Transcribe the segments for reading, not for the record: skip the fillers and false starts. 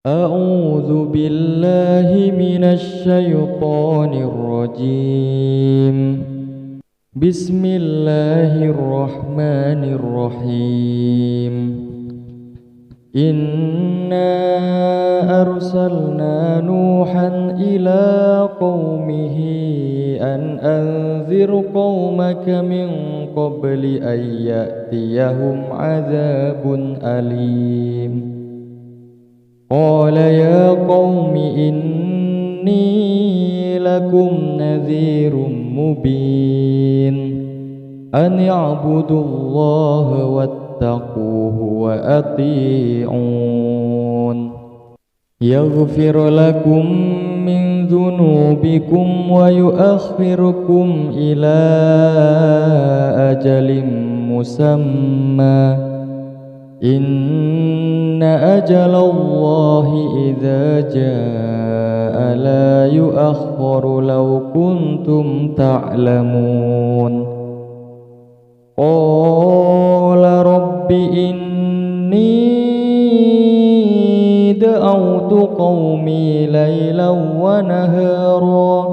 أعوذ بالله من الشيطان الرجيم. بسم الله الرحمن الرحيم. إنا أرسلنا نوحا إلى قومه أن أنذر قومك من قبل أن يأتيهم عذاب أليم. قال يا قوم إني لكم نذير مبين أن اعبدوا الله واتقوه وأطيعون يغفر لكم من ذنوبكم ويؤخركم إلى أجل مسمى إن أجل الله إذا جاء لا يؤخر لو كنتم تعلمون. قال رب إني دعوت قومي ليلا ونهارا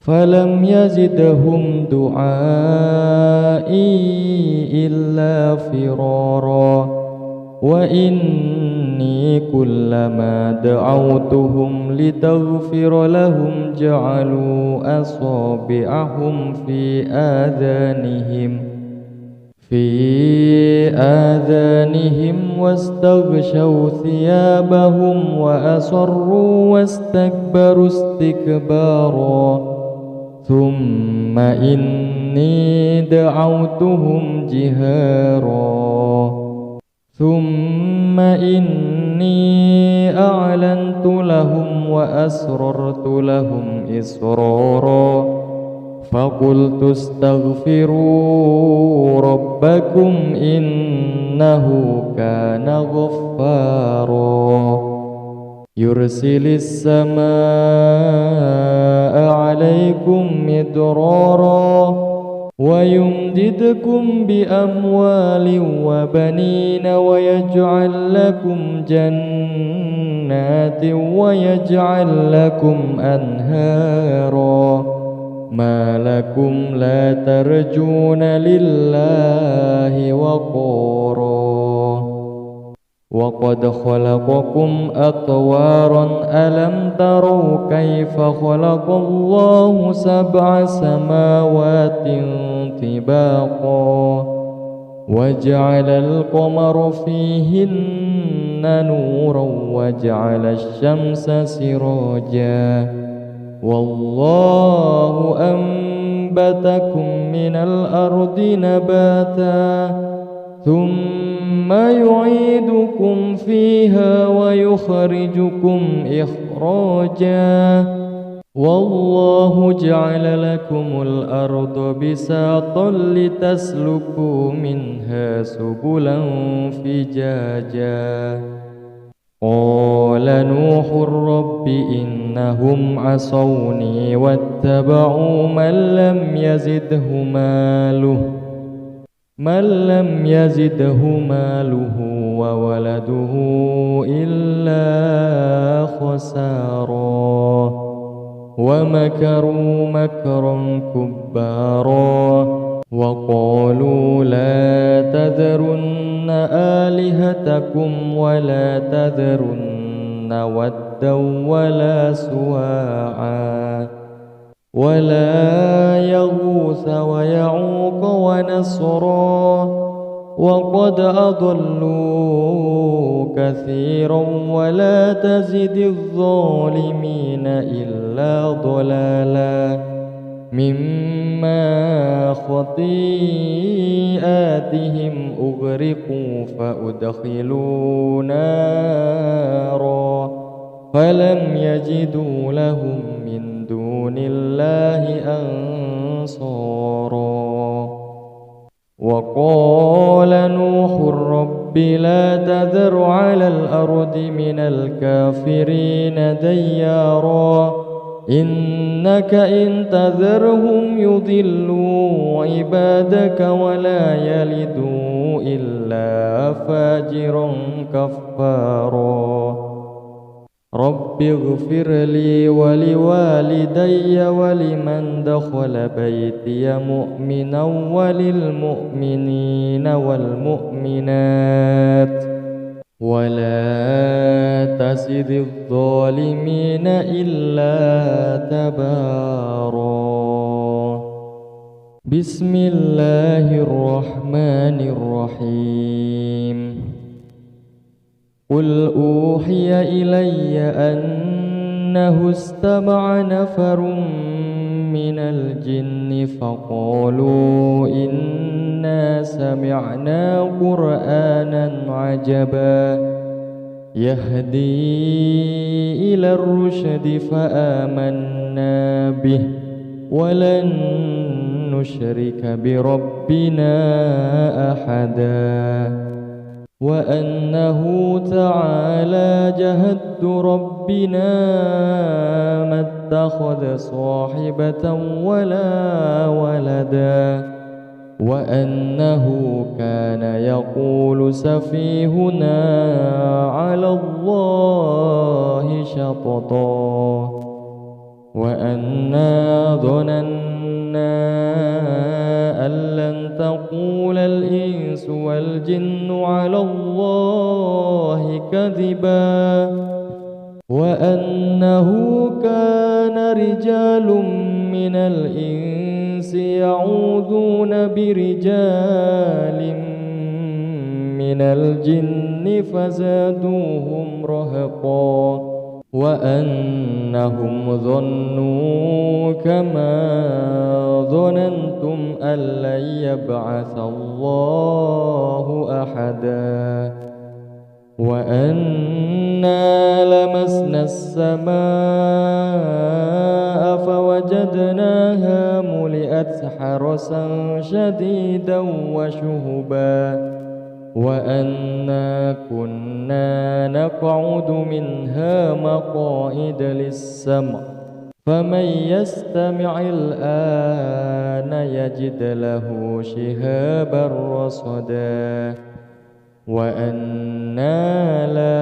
فلم يزدهم دعائي إلا فرارا وإني كلما دعوتهم لتغفر لهم جعلوا أصابعهم في آذانهم واستغشوا ثيابهم وأصروا واستكبروا استكبارا ثم إني دعوتهم جهارا ثم إني أعلنت لهم وأسررت لهم إسرارا فقلت استغفروا ربكم إنه كان غفارا يرسل السماء عليكم مدرارا ويمددكم بأموال وبنين ويجعل لكم جنات ويجعل لكم أنهارا ما لكم لا ترجون لله وقارا وقد خلقكم أطوارا ألم تروا كيف خلق الله 7 سماوات طباقا وجعل القمر فيهن نورا وجعل الشمس سراجا والله أنبتكم من الأرض نباتا ثم يعيدكم فيها ويخرجكم إخراجا والله جعل لكم الأرض بساطا لتسلكوا منها سبلا فجاجا قال نوح رب إنهم عصوني واتبعوا من لم يزده ماله وولده إلا خسارا ومكروا مكرا كبارا وقالوا لا تذرن آلهتكم ولا تذرن ودا ولا سواعا ولا يغوث ويعوق ونسرا وقد أضلوا كثيرا ولا تزد الظالمين إلا ضلالا مما خطيئاتهم أغرقوا فأدخلوا نارا فلم يجدوا لهم من دون الله أنصارا وقال نوح رب لا تذر على الأرض من الكافرين ديارا إنك إن تذرهم يضلوا عبادك ولا يلدوا إلا فاجرا كفارا رب اغفر لي ولوالدي ولمن دخل بيتي مؤمنا وللمؤمنين والمؤمنات ولا تزد الظالمين إلا تبارا. بسم الله الرحمن الرحيم. قل أوحي إلي أنه استمع نفر من الجن فقالوا إنا سمعنا قرآنا عجبا يهدي إلى الرشد فآمنا به ولن نشرك بربنا أحدا وأنه تعالى جهد ربنا ما اتخذ صاحبة ولا ولدا وأنه كان يقول سفيهنا على الله شططا وأنا ظننا أن لن تقول الإنس والجن على الله كذبا وأنه كان رجال من الإنس يعوذون برجال من الجن فزادوهم رهقا وأنهم ظنوا كما ظننتم أن لن يبعث الله أحدا وأنا لمسنا السماء فوجدناها ملئت حرسا شديدا وشهبا وأنا كنا نقعد منها مقاعد للسمع فمن يستمع الآن يجد له شهابا رصدا وأنا لا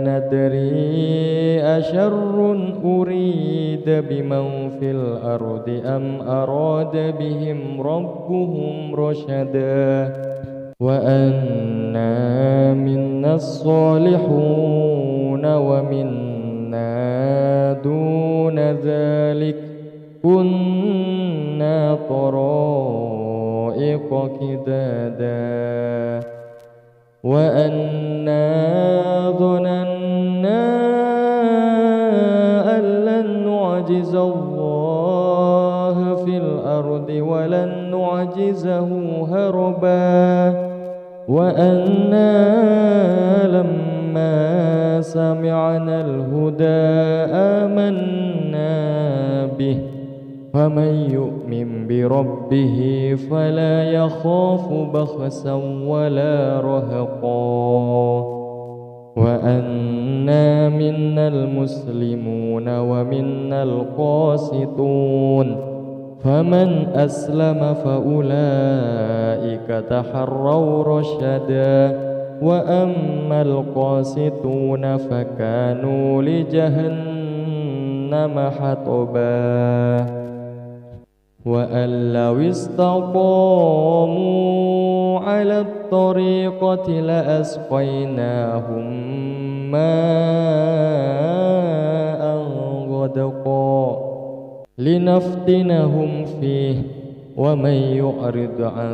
ندري أشر أريد بمن في الأرض أم أراد بهم ربهم رشدا وأنا منا الصالحون ومنا دون ذلك كنا طرائق كدادا وأنا ظننا أن لن نعجز الله في الأرض ولن نعجزه هربا وأنا لما سمعنا الهدى آمنا به فمن يؤمن بربه فلا يخاف بخسا ولا رهقا وأنا منا المسلمون ومنا القاسطون فمن أسلم فأولئك تحروا رشدا وأما القاسطون فكانوا لجهنم حطبا وأن لو استقاموا على الطريقة لأسقيناهم ماء غدقا لنفتنهم فيه ومن يعرض عن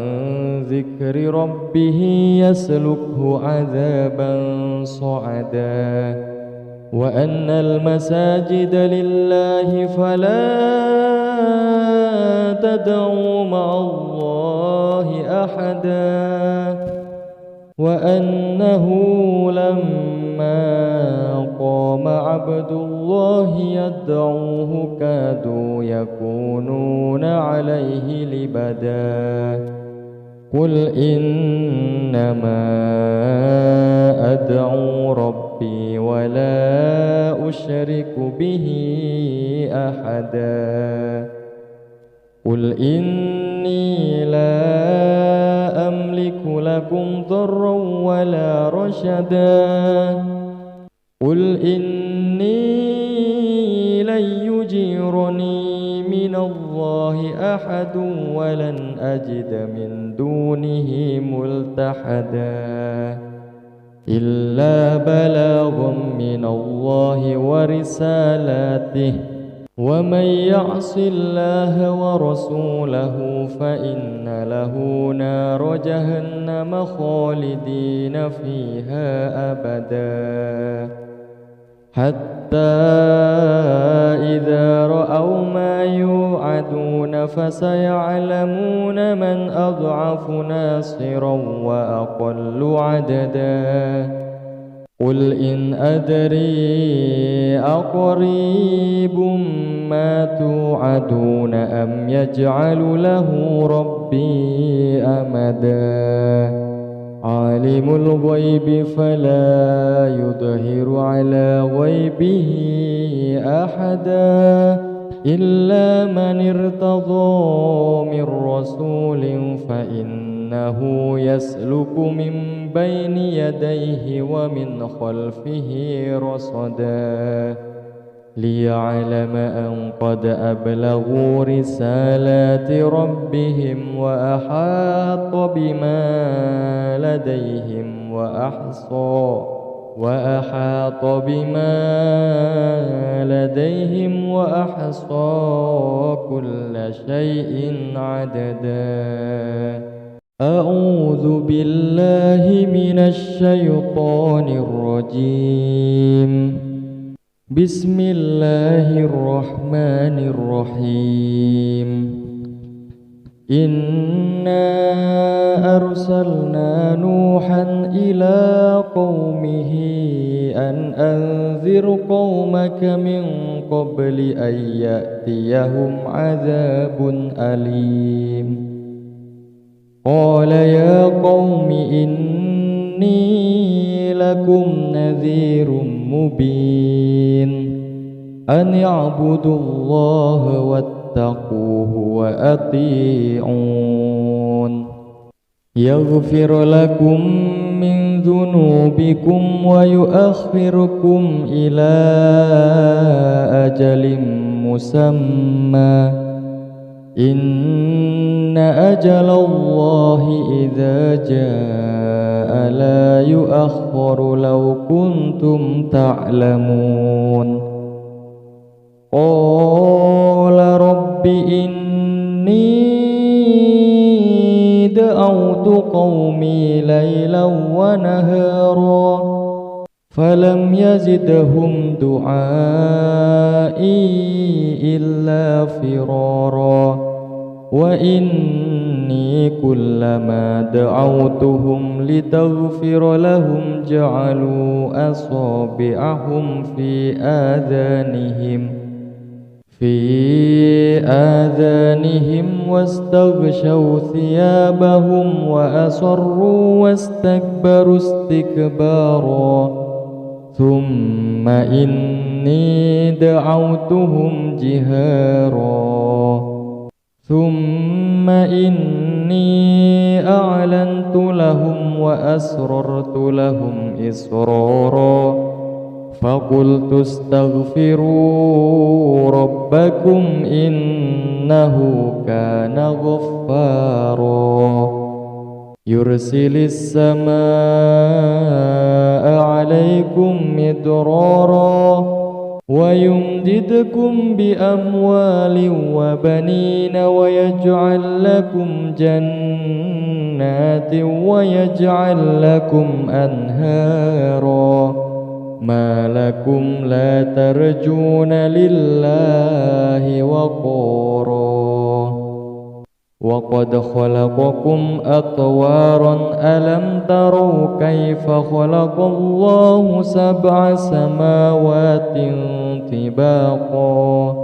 ذكر ربه يسلكه عذابا صعدا وأن المساجد لله فلا تدعوا مع الله أحدا وأنه لما قام عبد الله يدعوه كادوا يكونون عليه لبدا قل إنما أدعو ربي ولا أشرك به أحدا قل إني لا أملك لكم ضرا ولا رشدا قل إني لن يجيرني من الله أحد ولن أجد من دونه ملتحدا إلا بلاغا من الله ورسالاته ومن يعص الله ورسوله فإن له نار جهنم خالدين فيها أبدا حتى إذا رأوا ما يوعدون فسيعلمون من أضعف ناصرا وأقل عددا قل إن أدري أقريب ما توعدون أم يجعل له ربي أمدا عالم الغيب فلا يظهر على غيبه أحدا إلا من ارتضى من رسول فإنه يسلك من بين يديه ومن خلفه رصدا ليعلم أن قد أبلغوا رسالات ربهم وأحاط بما لديهم وأحصى كل شيء عددا أعوذ بالله من الشيطان الرجيم بسم الله الرحمن الرحيم إنا أرسلنا نوحا إلى قومه أن أنذر قومك من قبل أن يأتيهم عذاب أليم قال يا قوم إني لكم نذير مبين أن اعبدوا الله واتقوه وأطيعون يغفر لكم من ذنوبكم ويؤخركم إلى أجل مسمى إن أجل الله إذا جاء لا يؤخر لو كنتم تعلمون قال رب إني دعوت قومي ليلا ونهارا فلم يزدهم دعائي إلا فرارا وإني كلما دعوتهم لتغفر لهم جعلوا أصابعهم في آذانهم واستغشوا ثيابهم وأصروا واستكبروا استكبارا ثم إني دعوتهم جهارا ثم إني أعلنت لهم وأسررت لهم إسرارا فقلت استغفروا ربكم إنه كان غفارا يرسل السماء عليكم مدرارا ويمددكم بأموال وبنين ويجعل لكم جنات ويجعل لكم أنهارا ما لكم لا ترجون لله وقارا وقد خلقكم أطوارا ألم تروا كيف خلق الله 7 سماوات طباقا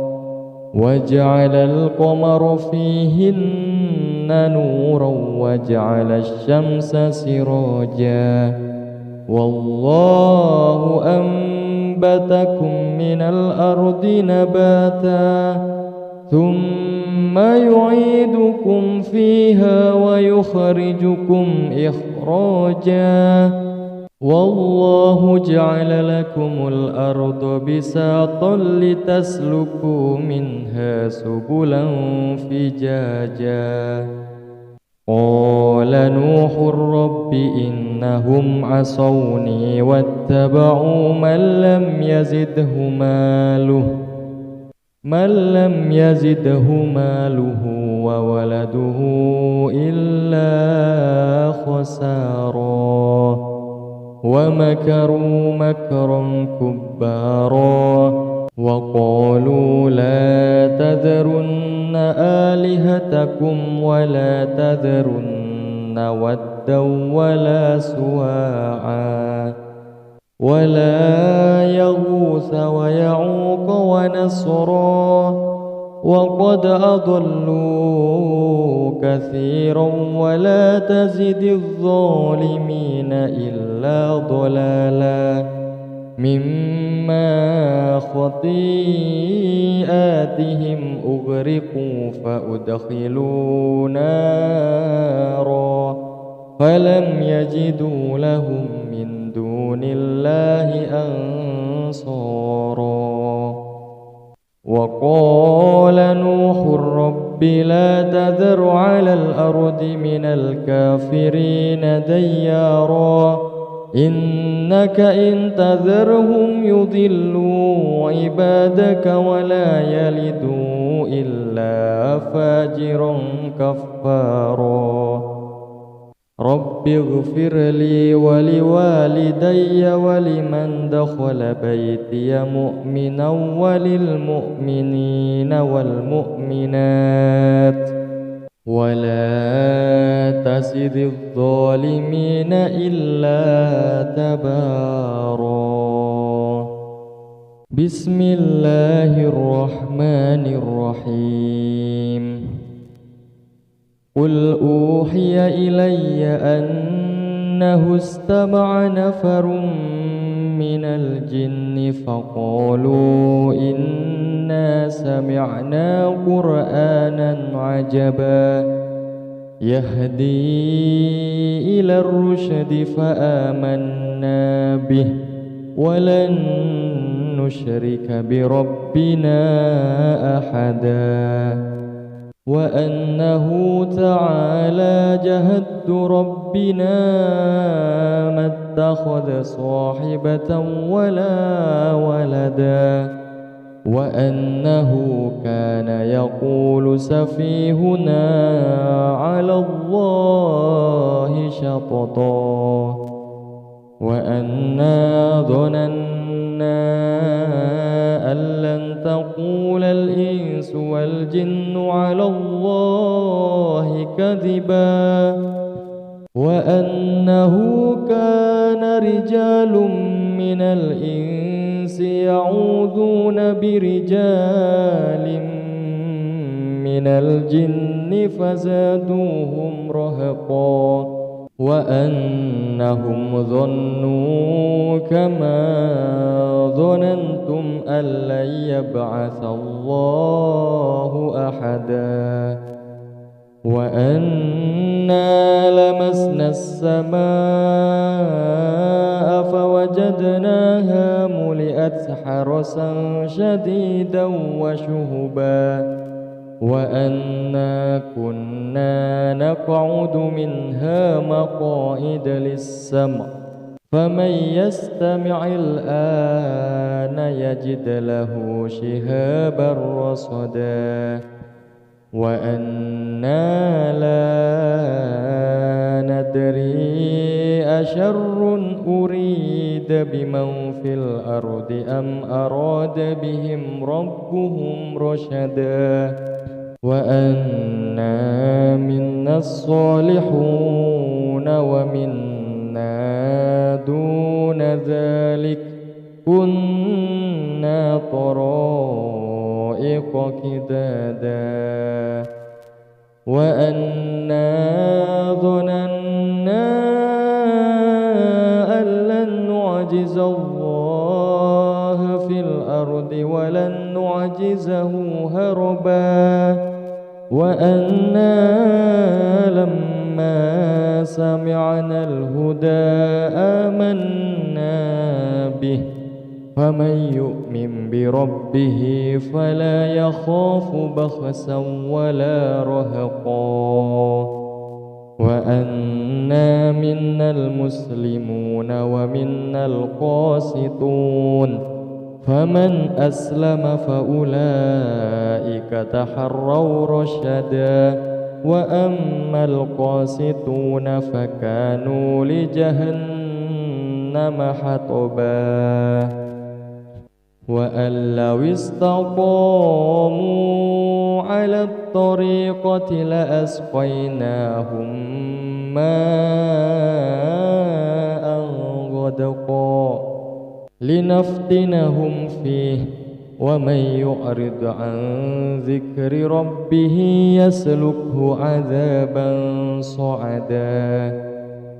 وجعل القمر فيهن نورا وجعل الشمس سراجا والله أنبتكم من الأرض نباتا ثم يعيدكم فيها ويخرجكم إخراجا والله جعل لكم الأرض بساطا لتسلكوا منها سبلا فجاجا قال نوح رب إنهم عصوني واتبعوا من لم يزده ماله وولده إلا خسارا ومكروا مكرا كبارا وقالوا لا تذرن آلهتكم ولا تذرن ودا ولا سواعا ولا يغوث ويعوق ونسرا وقد أضلوا كثيرا ولا تزد الظالمين إلا ضلالا مما خطيئاتهم أغرقوا فأدخلوا نارا فلم يجدوا لهم من دون الله أنصارا وقال نوح رب لا تذر على الأرض من الكافرين ديارا إنك إن تذرهم يضلوا عبادك ولا يلدوا إلا فاجرا كفارا رب اغفر لي ولوالدي ولمن دخل بيتي مؤمنا وللمؤمنين والمؤمنات ولا تزد الظالمين إلا تبارا بسم الله الرحمن الرحيم قل أوحي إلي أنه استمع نفر من الجن فقالوا إنا سمعنا قرآنا عجبا يهدي إلى الرشد فآمنا به ولن نشرك بربنا أحدا وأنه تعالى جهد ربنا ما اتخذ صاحبة ولا ولدا وأنه كان يقول سفيهنا على الله شططا وأنا ظننا أن لن تقول الإنس والجن على الله كذبا وأنه كان رجال من الإنس يعوذون برجال من الجن فزادوهم رهقا وأنهم ظنوا كما ظننتم أن لن يبعث الله أحدا وأنا لمسنا السماء فوجدناها ملئت حرسا شديدا وشهبا وأنا كنا نقعد منها مقاعد للسمع فمن يستمع الآن يجد له شهابا رصدا وأنا لا ندري أشر أريد بمن في الأرض أم أراد بهم ربهم رشدا وأنا منا الصالحون ومنا دون ذلك كنا طرائق كدادا وأنا ظننا أن لن نعجز الله في الأرض ولن نعجزه هربا وأنا لما لما سمعنا الهدى آمنا به فمن يؤمن بربه فلا يخاف بخسا ولا رهقا وأنا منا المسلمون ومنا القاسطون فمن أسلم فأولئك تحروا رشدا وأما القاسطون فكانوا لجهنم حطبا وأن لو استقاموا على الطريقة لأسقيناهم ماء غدقا لنفتنهم فيه ومن يعرض عن ذكر ربه يسلكه عذابا صعدا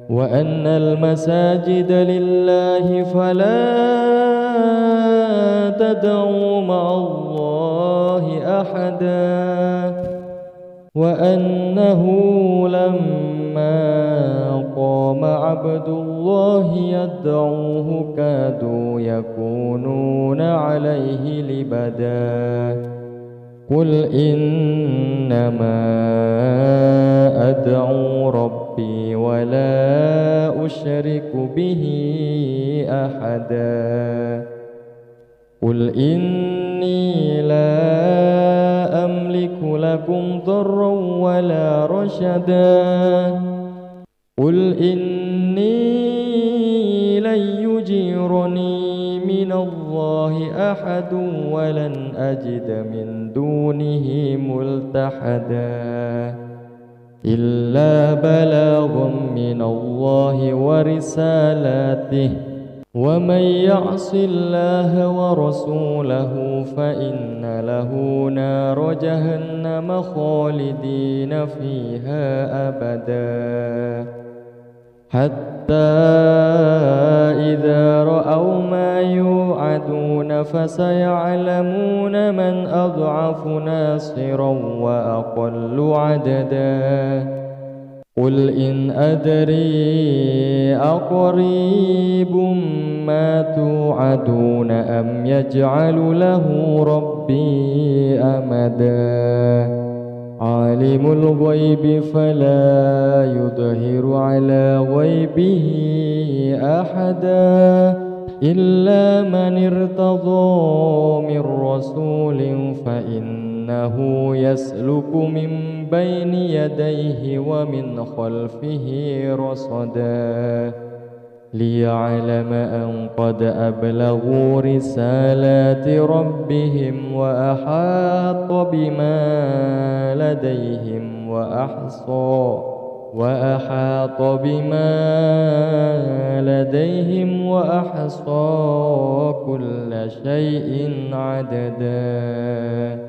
وأن المساجد لله فلا تدعوا مع الله أحدا وأنه لما قام عبد الله يدعوه كادوا يكونون عليه لبدا قل إنما أدعو ربي ولا أشرك به أحدا قل إني لا أملك لكم ضرا ولا رشدا قل إني لن يجيرني من الله أحد ولن أجد من دونه ملتحدا إلا بلاغا من الله ورسالاته ومن يعص الله ورسوله فإن له نار جهنم خالدين فيها أبدا حتى إذا رأوا ما يوعدون فسيعلمون من أضعف ناصرا وأقل عددا قل إن أدري أقريب ما توعدون أم يجعل له ربي أمدا عالم الغيب فلا يظهر على غيبه أحدا إلا من ارتضى من رسول فإنه يسلك من بين يديه ومن خلفه رصدا ليعلم أن قد أبلغوا رسالات ربهم وأحاط بما لديهم وأحصى كل شيء عددا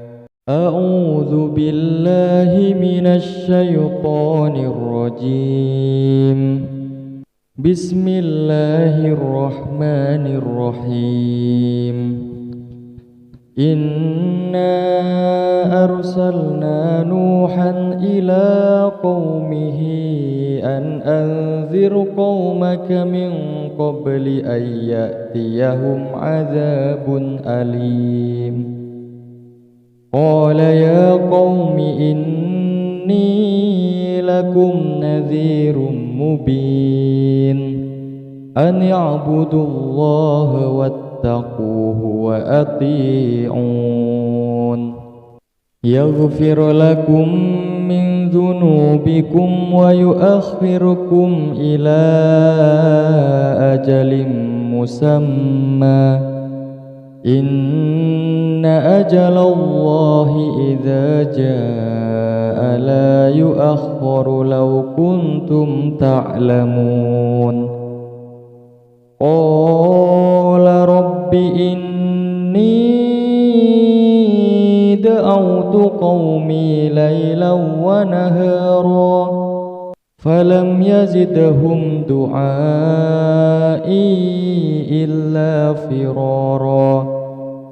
أعوذ بالله من الشيطان الرجيم بسم الله الرحمن الرحيم إنا أرسلنا نوحا إلى قومه أن أنذر قومك من قبل أن يأتيهم عذاب أليم قال يا قوم إني لكم نذير مبين أن اعبدوا الله واتقوه وأطيعون يغفر لكم من ذنوبكم ويؤخركم إلى أجل مسمى إن أجل الله إذا جاء لا يؤخر لو كنتم تعلمون قال رب إني دعوت قومي ليلا ونهارا فلم يزدهم دعائي إلا فرارا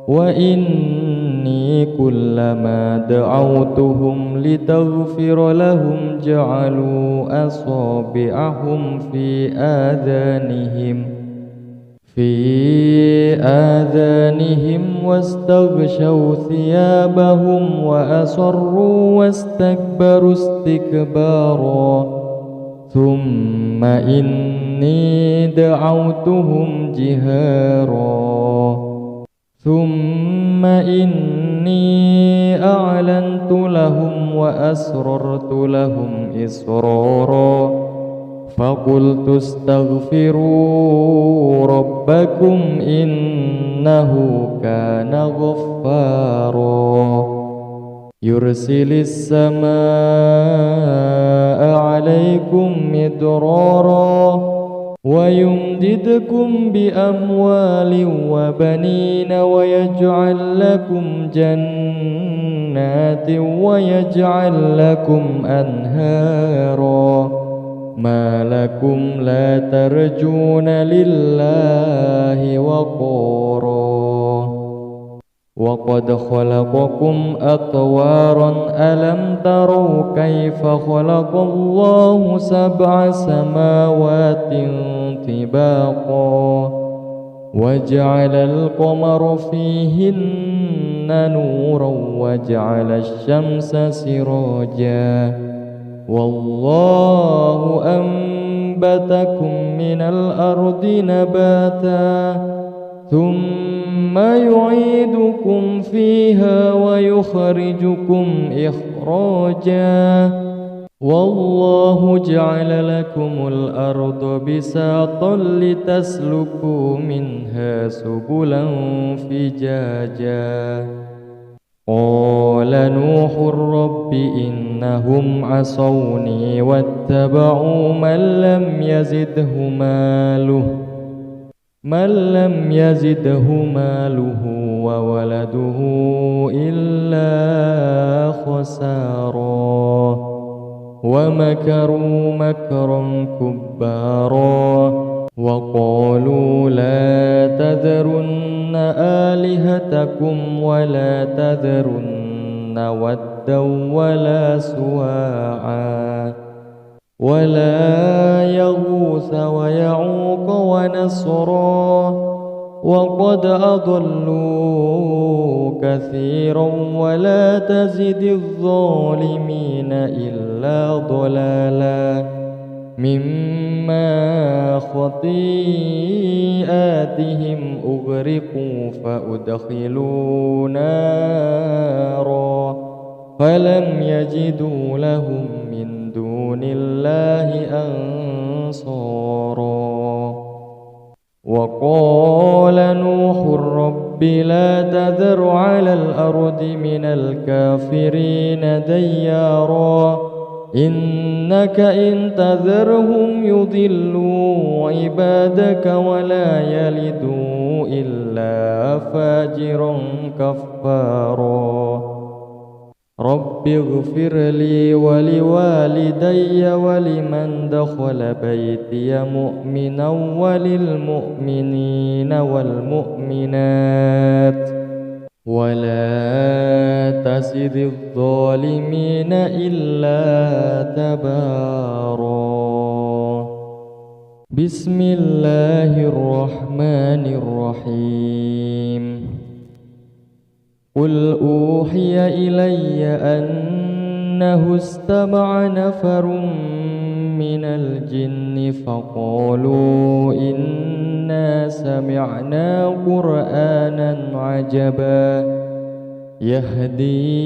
وإني إني كلما دعوتهم لتغفر لهم جعلوا أصابعهم في آذانهم واستغشوا ثيابهم وأصروا واستكبروا استكبارا ثم إني دعوتهم جهارا ثم إني أعلنت لهم وأسررت لهم إسرارا فقلت استغفروا ربكم إنه كان غفارا يرسل السماء عليكم مدرارا ويمددكم بأموال وبنين ويجعل لكم جنات ويجعل لكم أنهارا ما لكم لا ترجون لله وقارا وقد خلقكم أطوارا ألم تروا كيف خلق الله سبع سماوات طباقا وجعل القمر فيهن نورا وجعل الشمس سراجا والله أنبتكم من الأرض نباتا ثم يعيدكم فيها ويخرجكم إخراجا والله جعل لكم الأرض بساطا لتسلكوا منها سبلا فجاجا قال نوح رب إنهم عصوني واتبعوا من لم يزده ماله وولده إلا خسارا ومكروا مكرا كبارا وقالوا لا تذرن آلهتكم ولا تذرن ودا ولا سواعا ولا يغوث ويعوق ونسرا وقد أضلوا كثيرا ولا تزد الظالمين إلا ضلالا مما خطيئاتهم أغرقوا فأدخلوا نارا فلم يجدوا لهم من دون الله أنصارا وقال نوح رب لا تذر على الأرض من الكافرين ديارا إنك إن تذرهم يضلوا عبادك ولا يلدوا إلا فاجرا كفارا رب اغفر لي ولوالدي ولمن دخل بيتي مؤمنا وللمؤمنين والمؤمنات ولا تزد الظالمين إلا تبارا بسم الله الرحمن الرحيم قل أوحي إلي أنه استمع نفر من الجن فقالوا إنا سمعنا قرآنا عجبا يهدي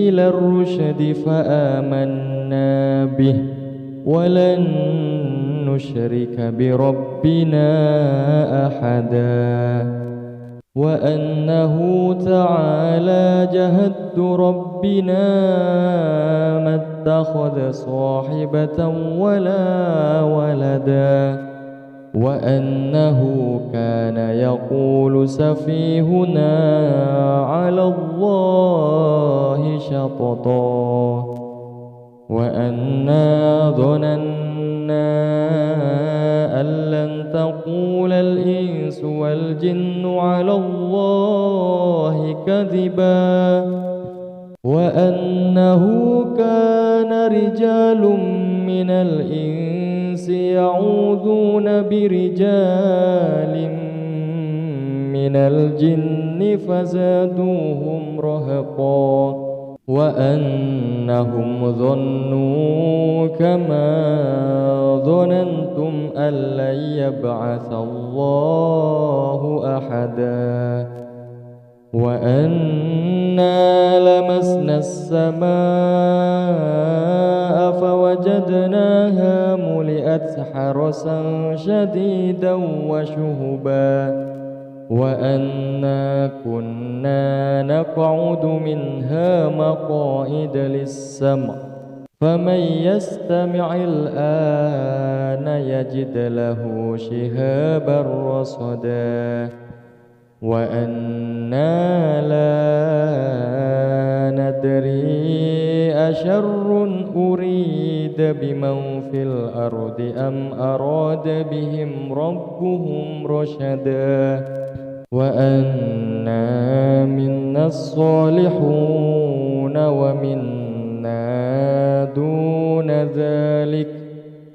إلى الرشد فآمنا به ولن نشرك بربنا أحدا وأنه تعالى جهد ربنا ما اتخذ صاحبة ولا ولدا وأنه كان يقول سفيهنا على الله شططا وأنا ظننا أن لن تقول الإنس والجن على الله كذبا وأنه كان رجال من الإنس يعوذون برجال من الجن فزادوهم رهقا وأنهم ظنوا كما ظننتم أن لن يبعث الله أحدا وأنا لمسنا السماء فوجدناها ملئت حرسا شديدا وشهبا وأنا كنا نقعد منها مقاعد للسمع فمن يستمع الآن يجد له شهابا رصدا وأنا لا ندري أشر أريد بمن في الأرض أم أراد بهم ربهم رشدا وأنا منا الصالحون ومنا دون ذلك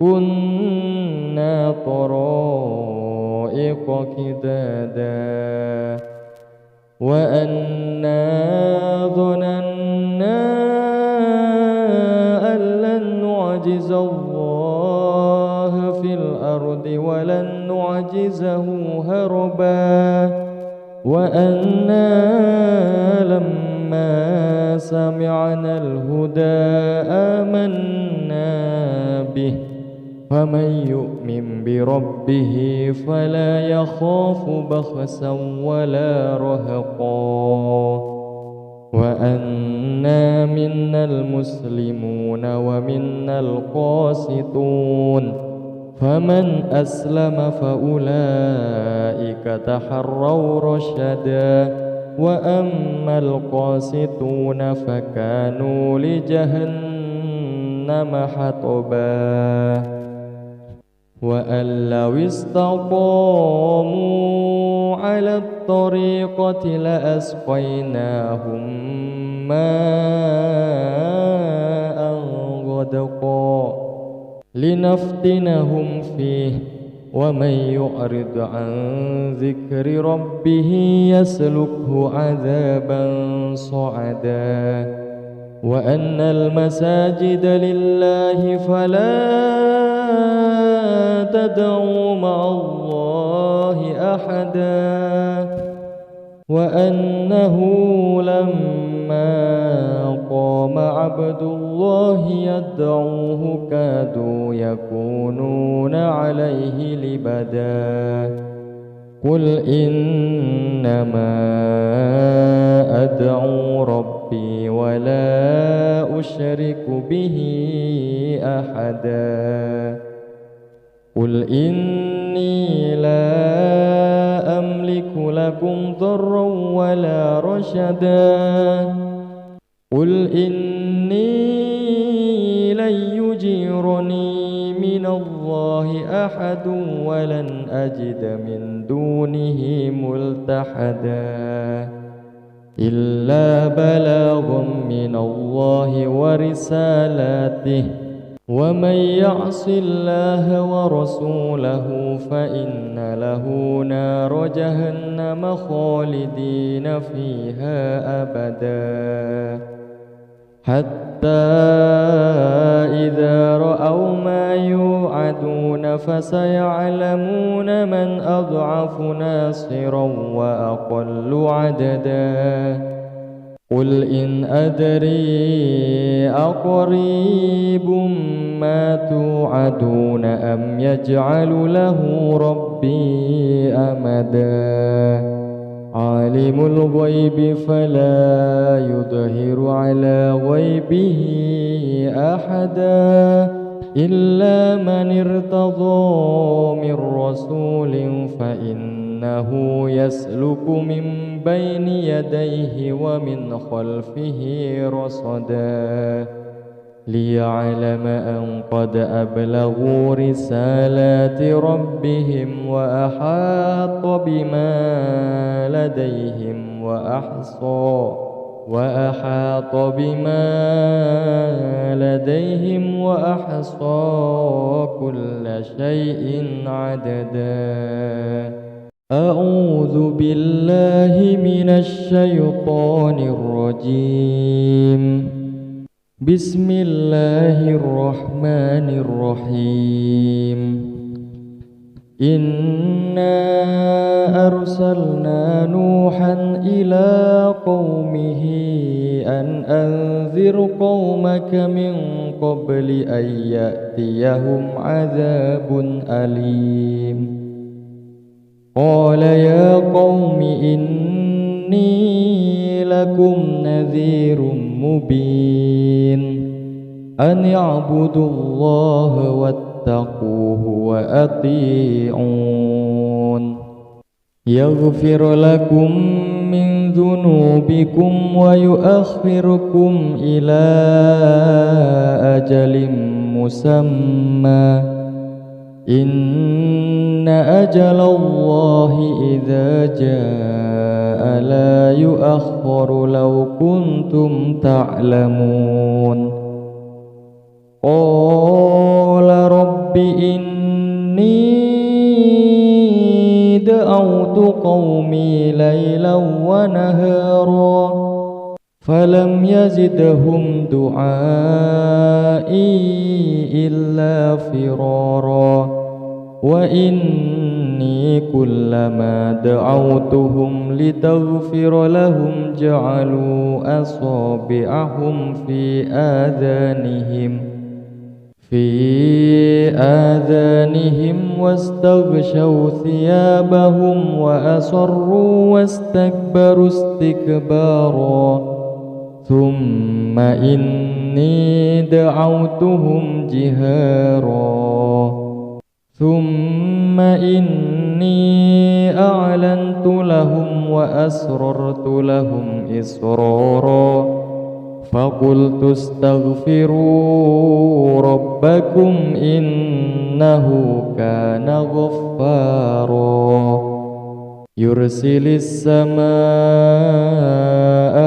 كنا طرائق كدادا وأنا ظننا أن لن نعجز الله في الأرض ولن نعجزه هربا وأنا لما سمعنا الهدى آمنا به فمن يؤمن بربه فلا يخاف بخسا ولا رهقا وأنا منا المسلمون ومنا القاسطون فمن أسلم فأولئك تحروا رشدا وأما القاسطون فكانوا لجهنم حطبا وأن لو استقاموا على الطريقة لأسقيناهم ماء غدقا لنفتنهم فيه ومن يعرض عن ذكر ربه يسلكه عذابا صعدا وأن المساجد لله فلا تدعوا مع الله أحدا وأنه لما قام عبد الله يدعوه كادوا يكونون عليه لبدا قل إنما أدعو ربي ولا أشرك به أحدا قل إني لا أملك لكم ضرا ولا رشدا قل إني لن يجيرني من الله أحد ولن أجد من دونه ملتحدا إلا بلاغ من الله ورسالاته ومن يعص الله ورسوله فإن له نار جهنم خالدين فيها أبدا حتى إذا رأوا ما يوعدون فسيعلمون من أضعف ناصرا وأقل عددا قل إن أدري أقريب ما توعدون أم يجعل له ربي أمدا عالم الغيب فلا يظهر على غيبه أحدا إلا من ارتضى من رسول فإنه يسلك من بين يديه ومن خلفه رصدا ليعلم أن قد أبلغوا رسالات ربهم وأحاط بما لديهم وأحصى كل شيء عددا. أعوذ بالله من الشيطان الرجيم. بسم الله الرحمن الرحيم. إنا أرسلنا نوحا إلى قومه أن أنذر قومك من قبل أن يأتيهم عذاب أليم. قال يا قوم إني لكم نذير مبين أن اعبدوا الله واتقوه وأطيعون يغفر لكم من ذنوبكم ويؤخركم إلى أجل مسمى إن أجل الله إذا جاء لا يؤخر لو كنتم تعلمون. قال رب إني دعوت قومي ليلا ونهارا فلم يزدهم دعائي إلا فرارا وإني كلما دعوتهم لتغفر لهم جعلوا أصابعهم في آذانهم واستغشوا ثيابهم وأصروا واستكبروا استكبارا ثم إني دعوتهم جهارا ثم إني أعلنت لهم وأسررت لهم إسرارا فقلت استغفروا ربكم إنه كان غفارا يرسل السماء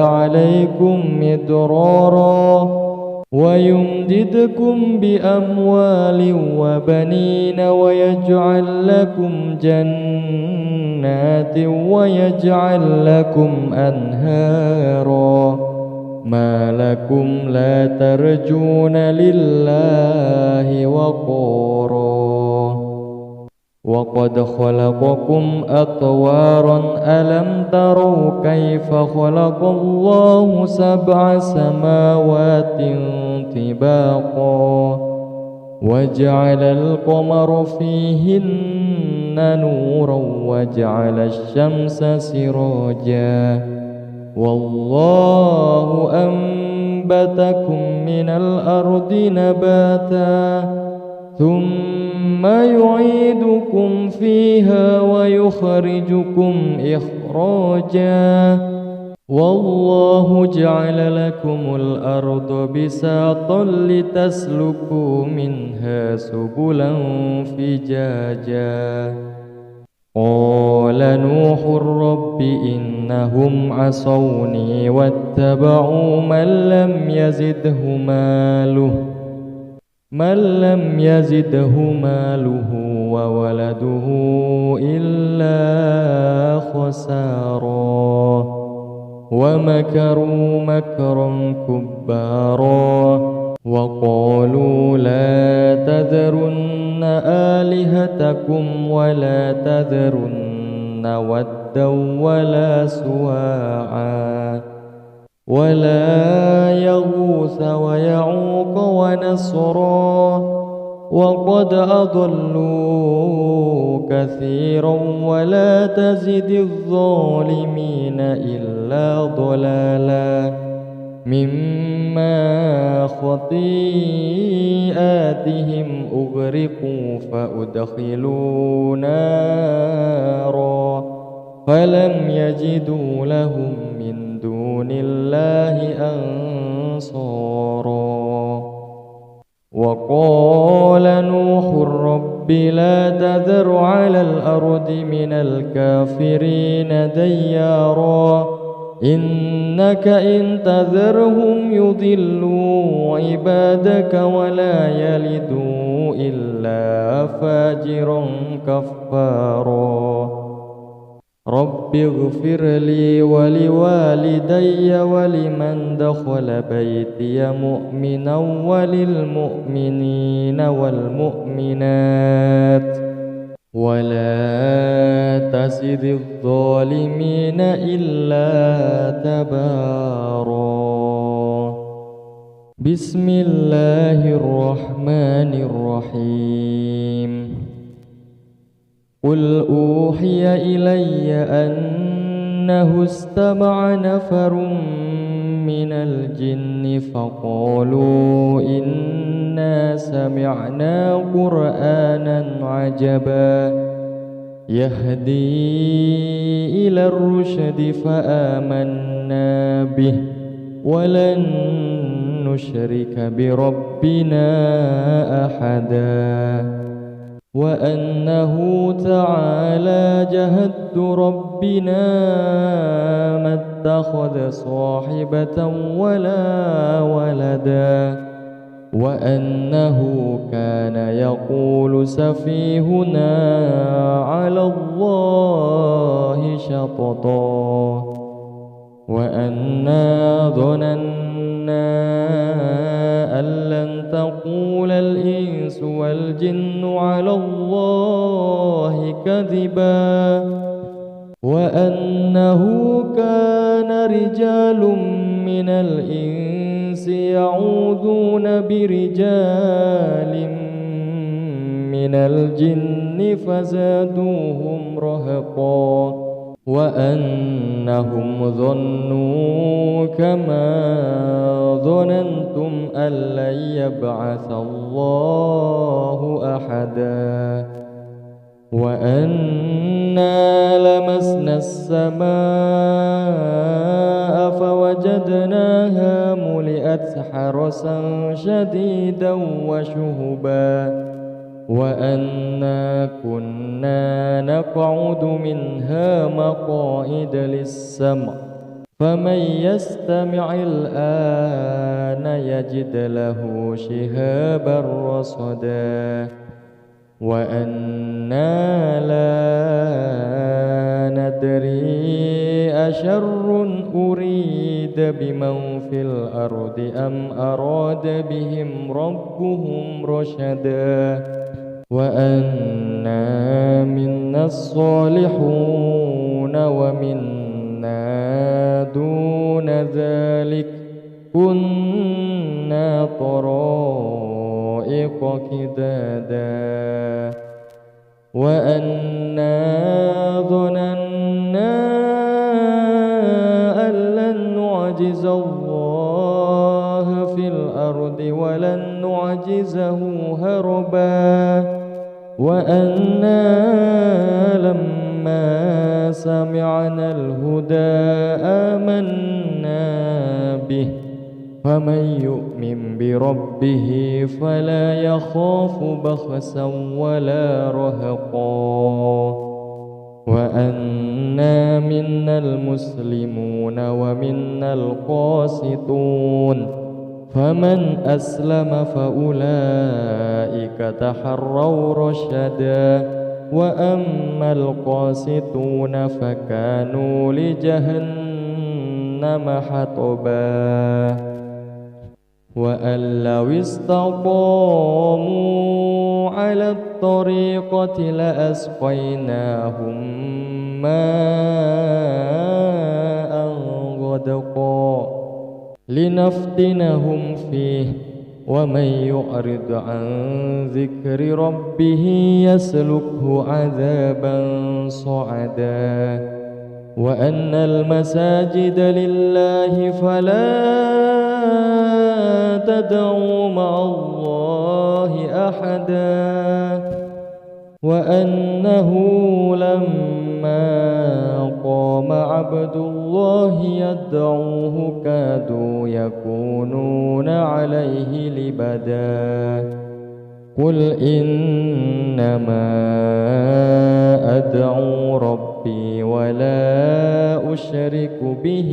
عليكم مدرارا ويمددكم بأموال وبنين ويجعل لكم جنات ويجعل لكم أنهارا ما لكم لا ترجون لله وقارا وقد خلقكم أطوارا ألم تروا كيف خلق الله 7 سماوات طباقا وجعل القمر فيهن نورا وجعل الشمس سراجا والله أنبتكم من الأرض نباتا ثم يعيدكم فيها ويخرجكم إخراجا والله جعل لكم الأرض بساطا لتسلكوا منها سبلا فجاجا. قال نوح رب إنهم عصوني واتبعوا من لم يزده ماله وولده إلا خسارا ومكروا مكرا كبارا وقالوا لا تذرن آلهتكم ولا تذرن ودا ولا سواعا ولا يغوث ويعوق ونسرا وقد أضلوا كثيرا ولا تزد الظالمين إلا ضلالا مما خطيئاتهم أغرقوا فأدخلوا نارا فلم يجدوا لهم من دون الله أنصارا. وقال نوح رب لا تذر على الأرض من الكافرين ديارا إنك إن تذرهم يضلوا عبادك ولا يلدوا إلا فاجرا كفارا رب اغفر لي ولوالدي ولمن دخل بيتي مؤمنا وللمؤمنين والمؤمنات ولا تزد الظالمين إلا تبارا بسم الله الرحمن الرحيم قل أوحي إلي أنه استمع نفر من الجن فقالوا إنا سمعنا قرآنا عجبا يهدي إلى الرشد فآمنا به ولن نشرك بربنا أحدا وأنه تعالى جهد ربنا ما اتخذ صاحبة ولا ولدا وأنه كان يقول سفيهنا على الله شططا وأنا ظننا أن لن تقول الإنس والجن على الله كذبا وأنه كان رجال من الإنس يعوذون برجال من الجن فزادوهم رهقا وأنهم ظنوا كما ظننتم أن لن يبعث الله أحدا وأنا لمسنا السماء فوجدناها ملئت حرسا شديدا وشهبا وأنا كنا نقعد منها مقاعد للسمع فمن يستمع الآن يجد له شهابا رصدا وأنا لا ندري أشر أريد بمن في الأرض أم أراد بهم ربهم رشدا وأنا منا الصالحون ومنا دون ذلك كنا طرائق كدادا وأنا ظننا أن لن نعجز الله في الأرض ولن نعجزه هربا وأنا لما سمعنا الهدى آمنا به فمن يؤمن بربه فلا يخاف بخسا ولا رهقا وأنا منا المسلمون ومنا القاسطون فمن أسلم فأولئك تحروا رشدا وأما القاسطون فكانوا لجهنم حطبا وأن لو استقاموا على الطريقة لأسقيناهم ماء غدقا لنفتنهم فيه ومن يعرض عن ذكر ربه يسلكه عذابا صعدا وأن المساجد لله فلا تدعوا مع الله أحدا وأنه لما فلما قام عبد الله يدعوه كادوا يكونون عليه لبدا قل إنما أدعو ربي ولا أشرك به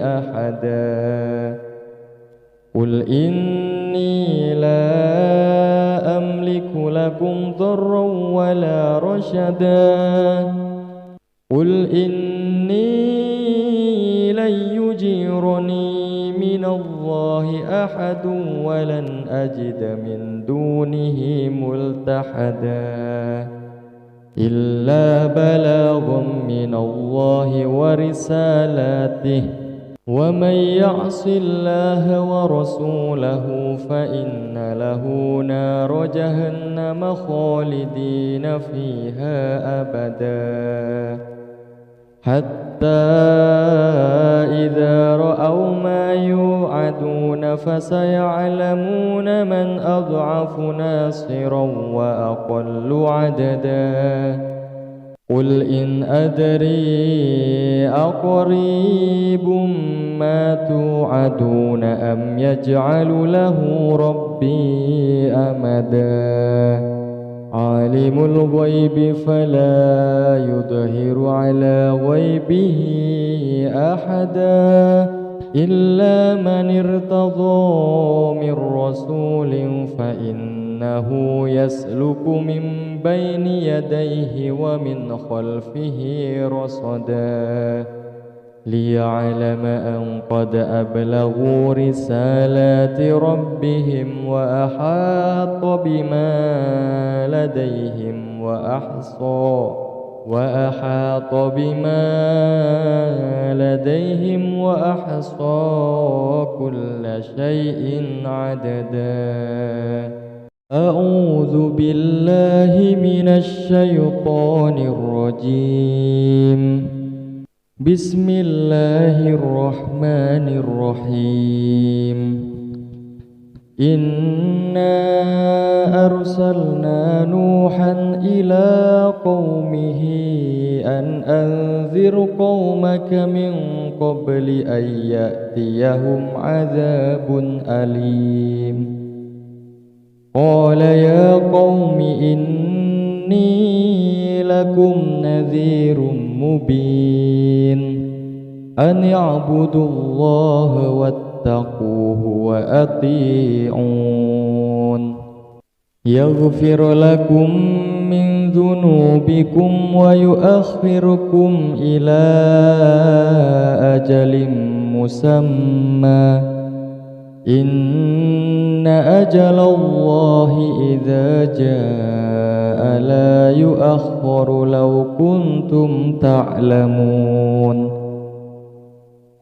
أحدا قل إني لا أملك لكم ضرا ولا رشدا قل إني لن يجيرني من الله أحد ولن أجد من دونه ملتحدا إلا بلاغا من الله ورسالاته ومن يعص الله ورسوله فإن له نار جهنم خالدين فيها أبدا حتى إذا رأوا ما يوعدون فسيعلمون من أضعف ناصرا وأقل عددا قل إن أدري أقريب ما توعدون أم يجعل له ربي أمدا عالم الغيب فلا يظهر على غيبه أحدا إلا من ارتضى من رسول فإنه يسلك من بين يديه ومن خلفه رصدا ليعلم أن قد أبلغوا رسالات ربهم وأحاط بما لديهم وأحصى كل شيء عددا أعوذ بالله من الشيطان الرجيم بسم الله الرحمن الرحيم إنا أرسلنا نوحا إلى قومه أن أنذر قومك من قبل أن يأتيهم عذاب أليم قال يا قوم إني لكم نذير مبين أن اعبدوا الله واتقوه وأطيعون يغفر لكم من ذنوبكم ويؤخركم إلى أجل مسمى إن أجل الله إذا جاء لا يؤخر لو كنتم تعلمون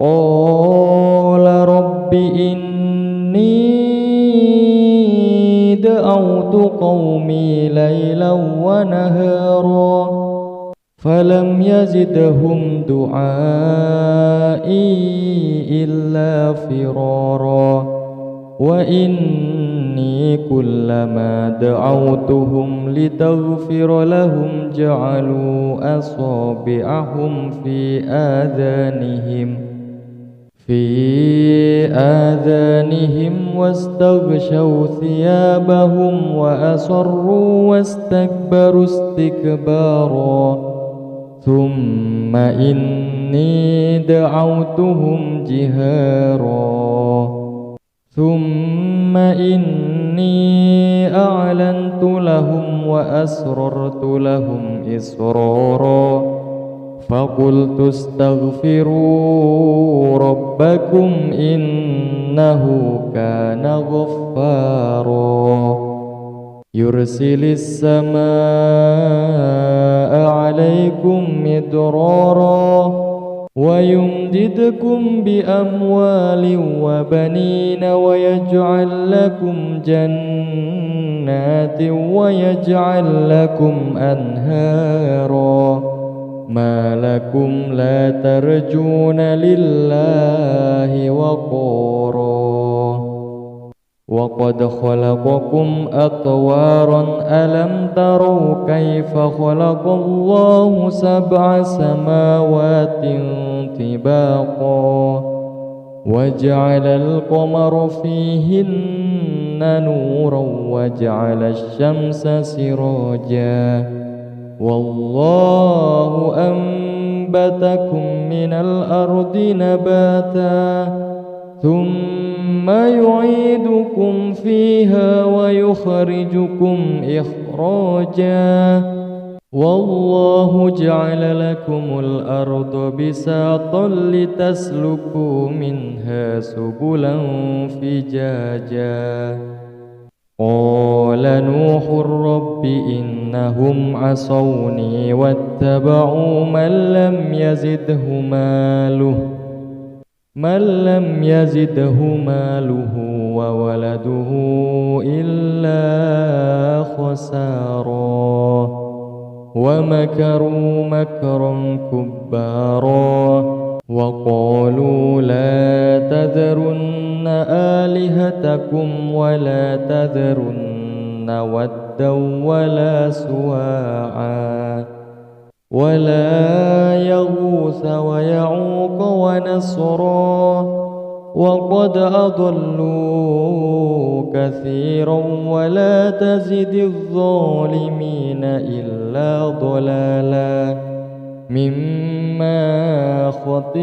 قال رب إني دعوت قومي ليلا ونهارا فلم يزدهم دعائي إلا فرارا وإني كلما دعوتهم لتغفر لهم جعلوا أصابعهم في آذانهم واستغشوا ثيابهم وأصروا واستكبروا استكبارا ثم إني دعوتهم جهارا ثم إني أعلنت لهم وأسررت لهم إسرارا فقلت استغفروا ربكم إنه كان غفارا يرسل السماء عليكم مدرارا ويمددكم بأموال وبنين ويجعل لكم جنات ويجعل لكم أنهارا ما لكم لا ترجون لله وقارا وقد خلقكم أطوارا ألم تروا كيف خلق الله سبع سماوات طباقا وجعل القمر فيهن نورا وجعل الشمس سراجا والله أنبتكم من الأرض نباتا ثم يعيدكم فيها ويخرجكم إخراجا والله جعل لكم الأرض بساطا لتسلكوا منها سبلا فجاجا قال نوح رب إنهم عصوني واتبعوا من لم يزده ماله وولده إلا خسارا ومكروا مكرا كبارا وقالوا لا تذرن آلهتكم ولا تذرن ودا ولا سواعا ولا يغوث ويعوق ونسرا وقد أضلوا كثيرا ولا تزد الظالمين إلا ضلالا مما خطيئاتهم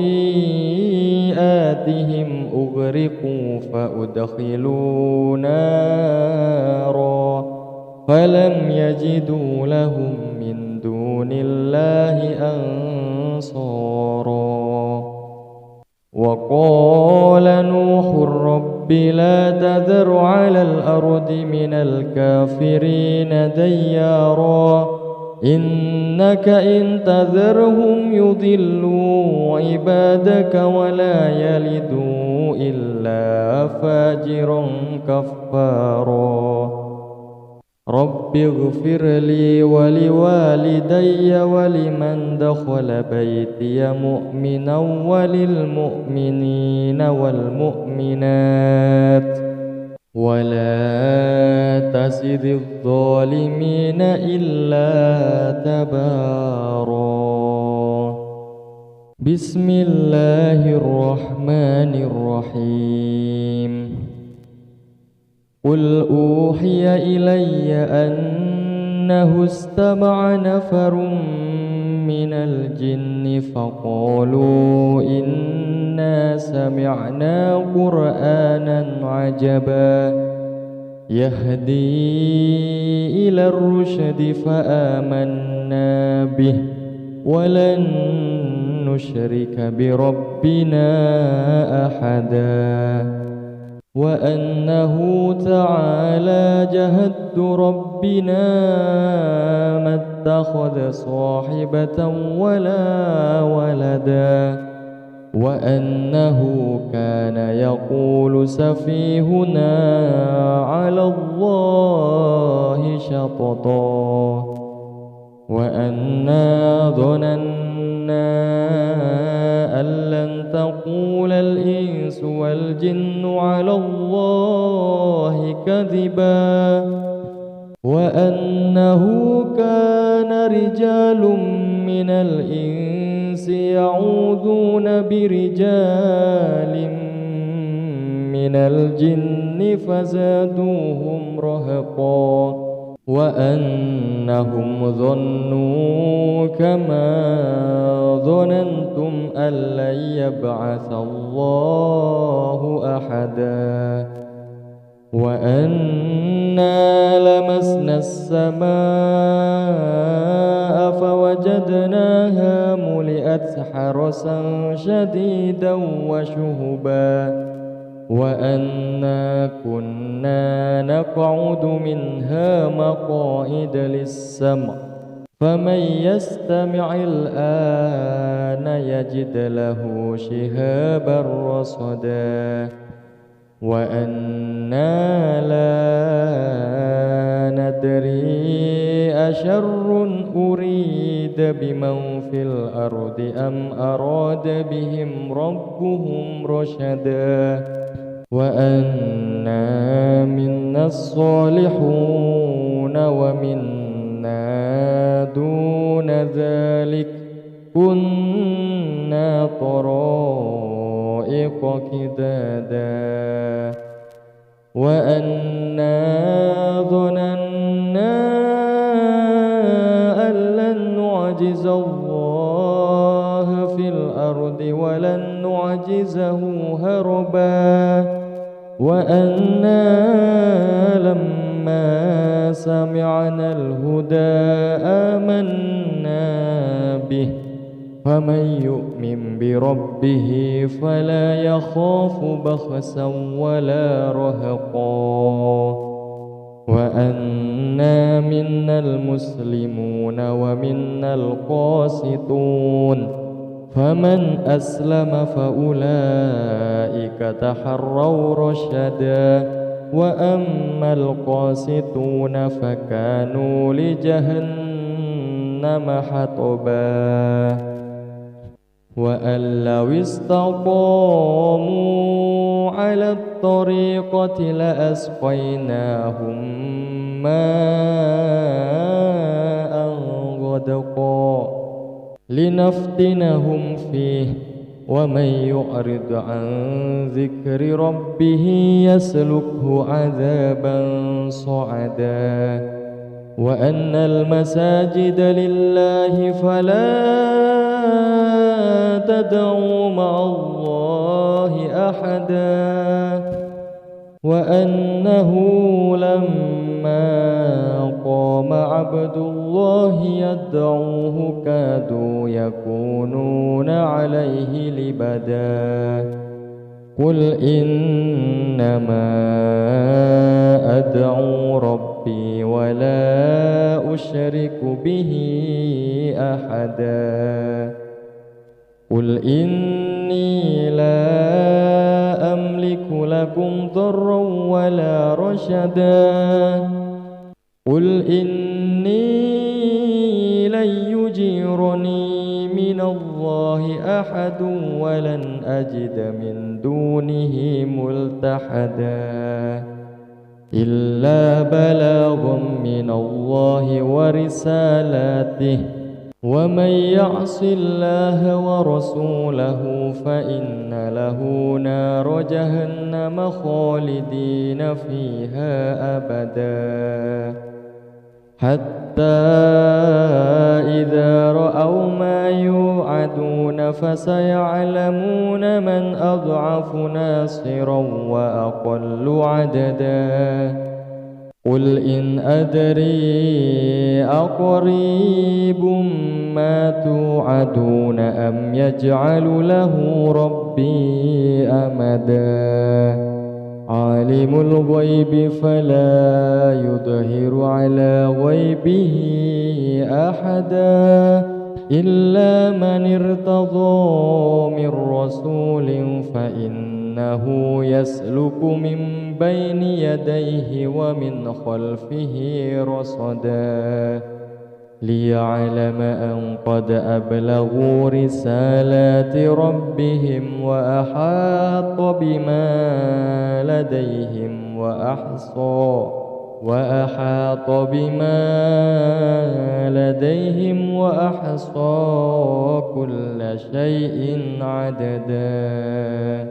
أغرقوا فأدخلوا نارا فلم يجدوا لهم من دون الله أنصارا وقال نوح رب لا تذر على الأرض من الكافرين ديارا إنك إن تذرهم يضلوا عبادك ولا يلدوا إلا فاجرا كفارا رب اغفر لي ولوالدي ولمن دخل بيتي مؤمنا وللمؤمنين والمؤمنات ولا تزد الظالمين إلا تبارا بسم الله الرحمن الرحيم قل أوحي إلي أنه استمع نفر من الجن فقالوا إنا سمعنا قرآنا عجبا يهدي إلى الرشد فآمنا به ولن نشرك بربنا أحدا وأنه تعالى جهد ربنا ما اتخذ صاحبة ولا ولدا وأنه كان يقول سفيهنا على الله شططا وأنا ظننا أن لن تقول الإنس والجن على الله كذبا وأنه كان رجال من الإنس يعوذون برجال من الجن فزادوهم رهقا وأنهم ظنوا كما ظننتم أن لن يبعث الله أحدا وأنا لمسنا السماء فوجدناها ملئت حرسا شديدا وشهبا وأنا كنا نقعد منها مقاعد للسمع فمن يستمع الآن يجد له شهابا رصدا وأنا لا ندري أشر أريد بمن في الأرض أم أراد بهم ربهم رشدا وأنا منا الصالحون ومنا دون ذلك كنا طرائق كدادا وأنا ظننا أن لن نعجز الله في الأرض ولن نعجزه هربا وأنا لما سمعنا الهدى آمنا به فمن يؤمن بربه فلا يخاف بخسا ولا رهقا وأنا منا المسلمون ومنا القاسطون فمن أسلم فأولئك تحروا رشدا وأما القاسطون فكانوا لجهنم حطبا وأن لو استقاموا على الطريقة لأسقيناهم ماء غدقا لنفتنهم فيه ومن يعرض عن ذكر ربه يسلكه عذابا صعدا وأن المساجد لله فلا تدعوا مع الله أحدا وأنه لما قام عبد الله يدعوه كادوا يكونون عليه لبدا قل إنما أدعو ربي ولا أشرك به أحدا قل إني لا أملك لكم ضرا ولا رشدا قل إني لن يجيرني من الله أحد ولن أجد من دونه ملتحدا إلا بلاغا من الله ورسالاته ومن يعص الله ورسوله فإن له نار جهنم خالدين فيها أبدا حتى إذا رأوا ما يوعدون فسيعلمون من أضعف ناصرا وأقل عددا قل إن أدري أقريب ما توعدون أم يجعل له ربي أمدا عالم الغيب فلا يظهر على غيبه أحدا إلا من ارتضى من رسول فإنه يسلك من بين يديه ومن خلفه رصدا ليعلم أن قد أبلغوا رسالات ربهم وأحاط بما لديهم وأحصى كل شيء عددا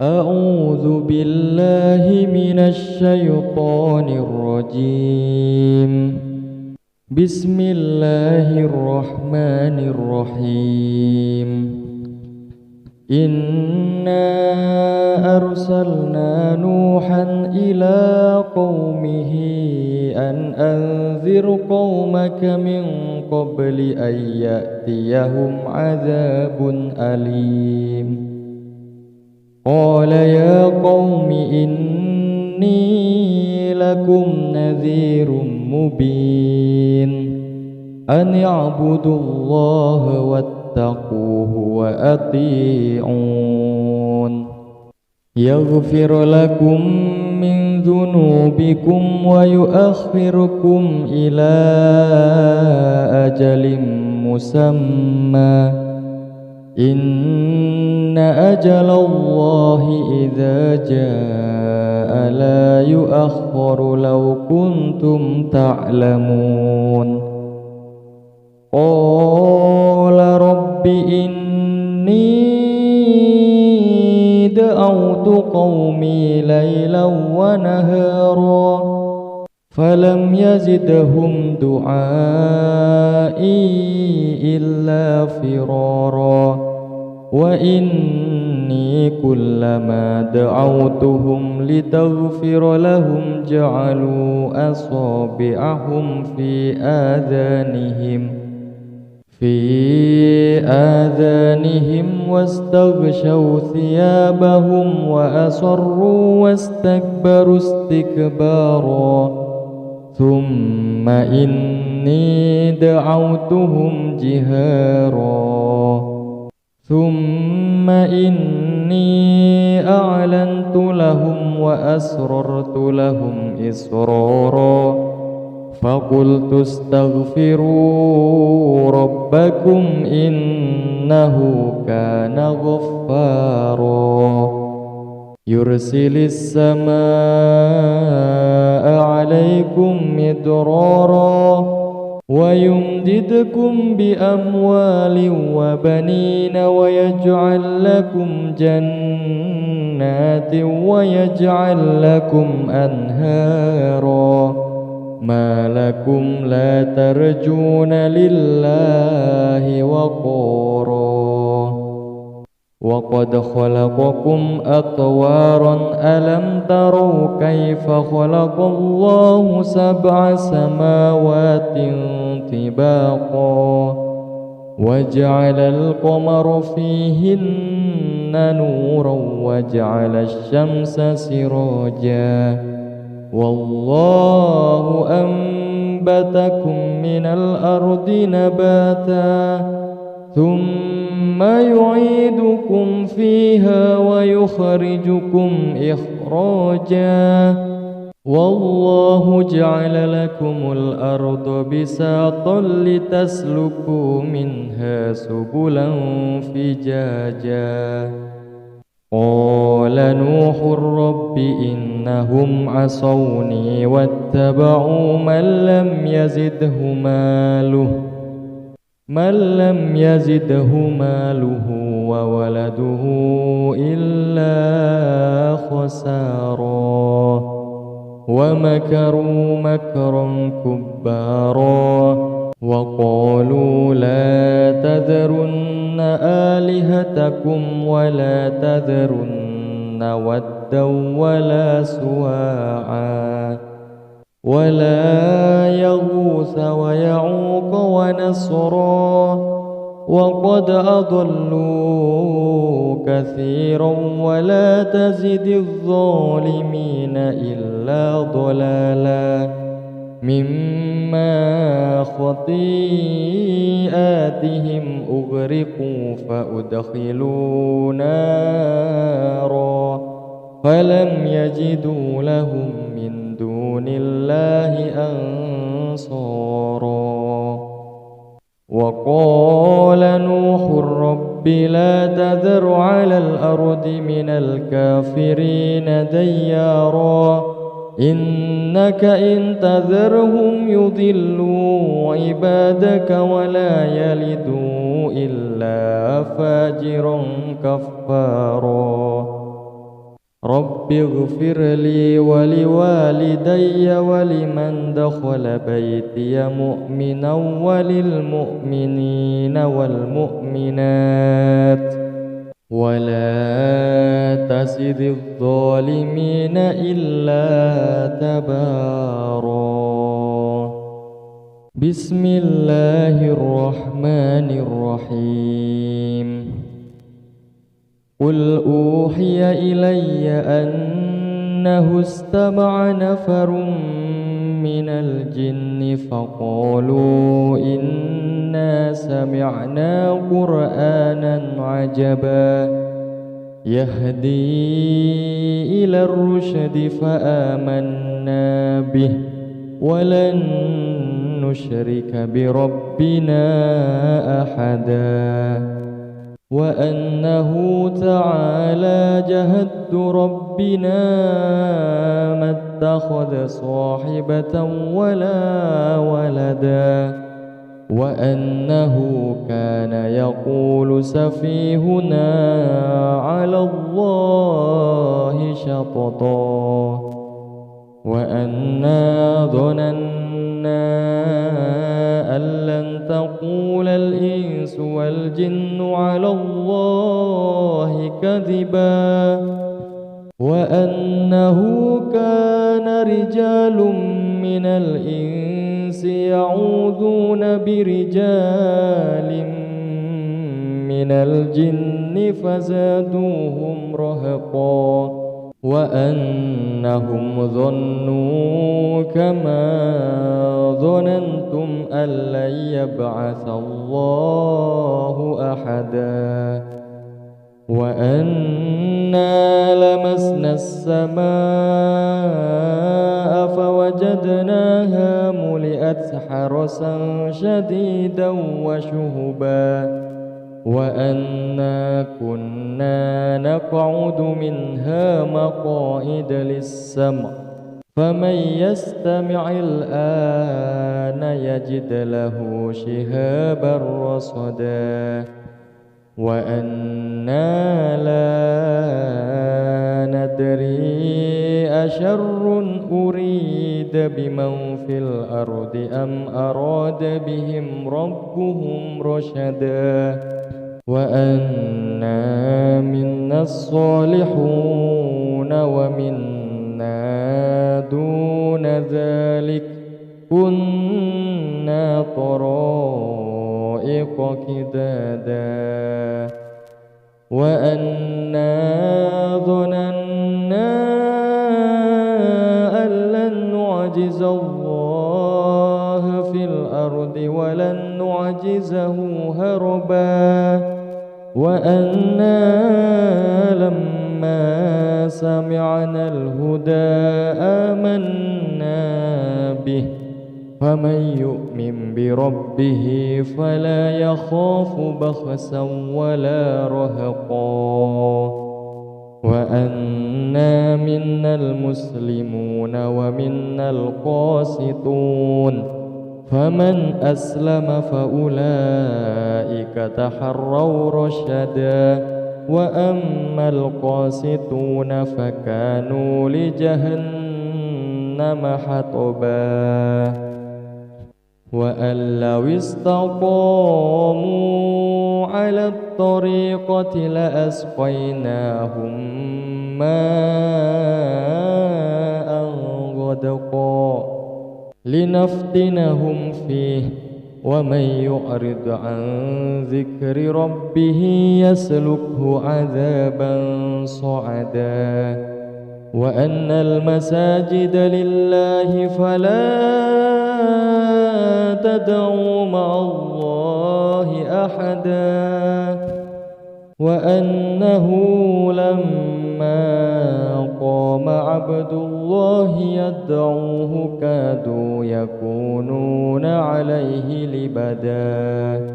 أعوذ بالله من الشيطان الرجيم بسم الله الرحمن الرحيم إنا أرسلنا نوحا إلى قومه أن أنذر قومك من قبل أن يأتيهم عذاب أليم قال يا قوم إني لكم نذير مبين أن اعبدوا الله واتقوه وأطيعون يغفر لكم من ذنوبكم ويؤخركم إلى أجل مسمى إن أجل الله إذا جاء لا يؤخر لو كنتم تعلمون قال رب إني دعوت قومي ليلا ونهارا فلم يزدهم دعائي إلا فرارا وإني كلما دعوتهم لتغفر لهم جعلوا أصابعهم في آذانهم واستغشوا ثيابهم وأصروا واستكبروا استكبارا ثم إني دعوتهم جهارا ثم إني أعلنت لهم وأسررت لهم إسرارا فقلت استغفروا ربكم إنه كان غفارا يرسل السماء عليكم مدرارا ويمددكم بأموال وبنين ويجعل لكم جنات ويجعل لكم أنهارا ما لكم لا ترجون لله وقارا وقد خلقكم أطوارا ألم تروا كيف خلق الله سبع سماوات طباقا وجعل القمر فيهن نورا وجعل الشمس سراجا والله أنبتكم من الأرض نباتا ثم يعيدكم فيها ويخرجكم إخراجا والله جعل لكم الأرض بساطا لتسلكوا منها سبلا فجاجا قال نوح رب إنهم عصوني واتبعوا من لم يزده ماله وولده إلا خسارا ومكروا مكرا كبارا وقالوا لا تذرن آلهتكم ولا تذرن ودا ولا سواعا ولا يغوث ويعوق ونسرا وقد أضلوا كثيرا ولا تزد الظالمين إلا ضلالا مما خطيئاتهم أغرقوا فأدخلوا نارا فلم يجدوا لهم من دون الله أنصارا وقال نوح رب لا تذر على الأرض من الكافرين ديارا إنك إن تذرهم يضلوا عبادك ولا يلدوا إلا فاجرا كفارا رب اغفر لي ولوالدي ولمن دخل بيتي مؤمنا وللمؤمنين والمؤمنات ولا تزد الظالمين إلا تبارا بسم الله الرحمن الرحيم قل أوحي إلي أنه استمع نفر من الجن فقالوا إنا سمعنا قرآنا عجبا يهدي إلى الرشد فآمنا به ولن نشرك بربنا أحدا وأنه تعالى جهد ربنا ما اتخذ صاحبة ولا ولدا وأنه كان يقول سفيهنا على الله شططا وأنا ظننا أن لن تقول الإنس والجن على الله كذبا وأنه كان رجال من الإنس يعوذون برجال من الجن فزادوهم رهقا وأنهم ظنوا كما ظننتم أن لن يبعث الله أحدا وأنا لمسنا السماء فوجدناها ملئت حرسا شديدا وشهبا وأنا كنا نقعد منها مقاعد للسمع فمن يستمع الآن يجد له شهابا رصدا وأنا لا ندري أشر أريد بمن في الأرض أم أراد بهم ربهم رشدا وأنا منا الصالحون ومنا دون ذلك كنا طرائق كدادا وأنا ظننا أن لن نعجز الله في الأرض ولن نعجزه هربا وأنا لما سمعنا الهدى آمنا به فمن يؤمن بربه فلا يخاف بخسا ولا رهقا وأنا منا المسلمون ومنا القاسطون فمن أسلم فأولئك تحروا رشدا وأما القاسطون فكانوا لجهنم حطبا وأن لو استقاموا على الطريقة لأسقيناهم ماء غدقا لنفتنهم فيه ومن يعرض عن ذكر ربه يسلكه عذابا صعدا وأن المساجد لله فلا تدعوا مع الله أحدا وأنه لما قام عبد الله يدعوه كادوا يكونون عليه لبدا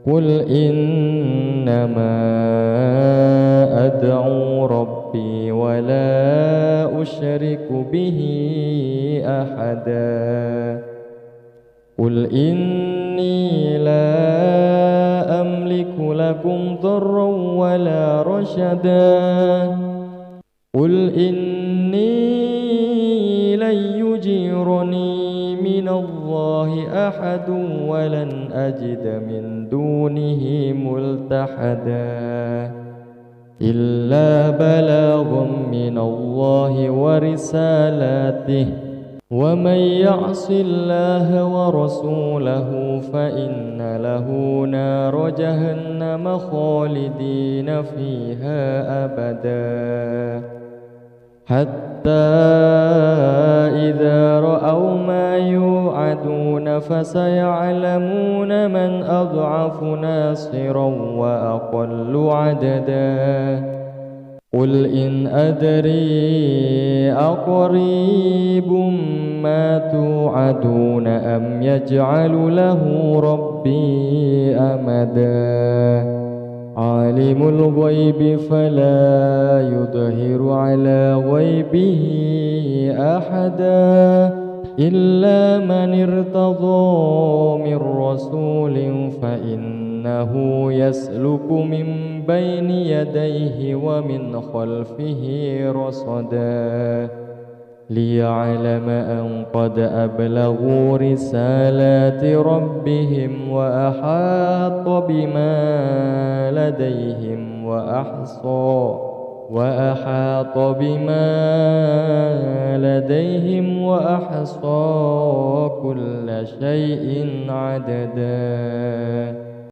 قل إنما أدعو ربي ولا أشرك به أحدا قل إني لا أملك لكم ضرا ولا رشدا قل إني لن يجيرني من الله أحد ولن أجد من دونه ملتحدا إلا بلاغ من الله ورسالاته ومن يعص الله ورسوله فإن له نار جهنم خالدين فيها أبدا حتى إذا رأوا ما يوعدون فسيعلمون من أضعف ناصرا وأقل عددا قل إن أدري أقريب ما توعدون أم يجعل له ربي أمدا عالم الغيب فلا يظهر على غيبه أحدا إلا من ارتضى من رسول فإنه يسلك من بين يديه ومن خلفه رصدا ليعلم أن قد أبلغوا رسالات ربهم وأحاط بما لديهم وأحصى كل شيء عددا.